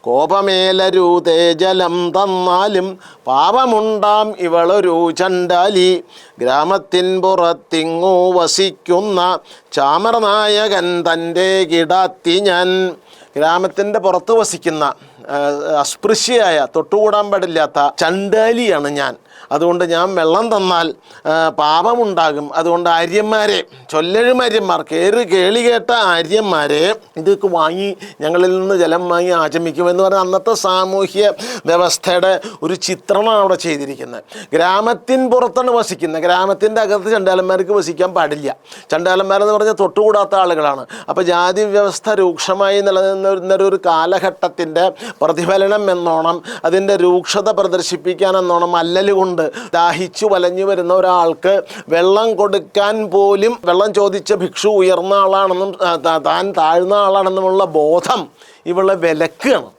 കോപമേലരുതേ ജലം തന്നാലും പാപമുണ്ടാം ഇവളൊരു ചണ്ടാലി. ഗ്രാമത്തിൻ പുറത്തിങ്ങു വസിക്കുന്ന ചാമരനായകൻ തൻ്റെ കിടാത്തി ഞാൻ. ഗ്രാമത്തിൻ്റെ പുറത്ത് വസിക്കുന്ന അസ്പൃശ്യയായ തൊട്ടുകൂടാൻ പാടില്ലാത്ത ചണ്ടാലിയാണ് ഞാൻ. അതുകൊണ്ട് ഞാൻ വെള്ളം തന്നാൽ പാപമുണ്ടാകും. അതുകൊണ്ട് ആര്യന്മാരെ, ചൊല്ലഴുമാര്യന്മാർ, കേളി കേട്ട ആര്യന്മാരെ ഇതൊക്കെ വാങ്ങി ഞങ്ങളിൽ നിന്ന് ജലം വാങ്ങി ആചമിക്കുമെന്ന് പറഞ്ഞാൽ അന്നത്തെ സാമൂഹ്യ വ്യവസ്ഥയുടെ ഒരു ചിത്രമാണ് അവിടെ ചെയ്തിരിക്കുന്നത്. ഗ്രാമത്തിൻ പുറത്താണ് വസിക്കുന്നത്. ഗ്രാമത്തിൻ്റെ അകത്ത് ചണ്ടാലന്മാർക്ക് വസിക്കാൻ പാടില്ല. ചണ്ടാലന്മാരെന്ന് പറഞ്ഞാൽ തൊട്ടുകൂടാത്ത ആളുകളാണ്. അപ്പോൾ ജാതി വ്യവസ്ഥ രൂക്ഷമായി നിലനിന്നൊരു കാലഘട്ടത്തിൻ്റെ പ്രതിഫലനം എന്നോണം, അതിൻ്റെ രൂക്ഷത പ്രദർശിപ്പിക്കാൻ എന്നോണം അല്ലലുകൊണ്ട് ദാഹിച്ചു വലഞ്ഞു വരുന്ന ഒരാൾക്ക് വെള്ളം കൊടുക്കാൻ പോലും വെള്ളം ചോദിച്ച ഭിക്ഷു ഉയർന്ന ആളാണെന്നും താൻ താഴ്ന്ന ആളാണെന്നുമുള്ള ബോധം ഇവളെ വിലക്കാണ്.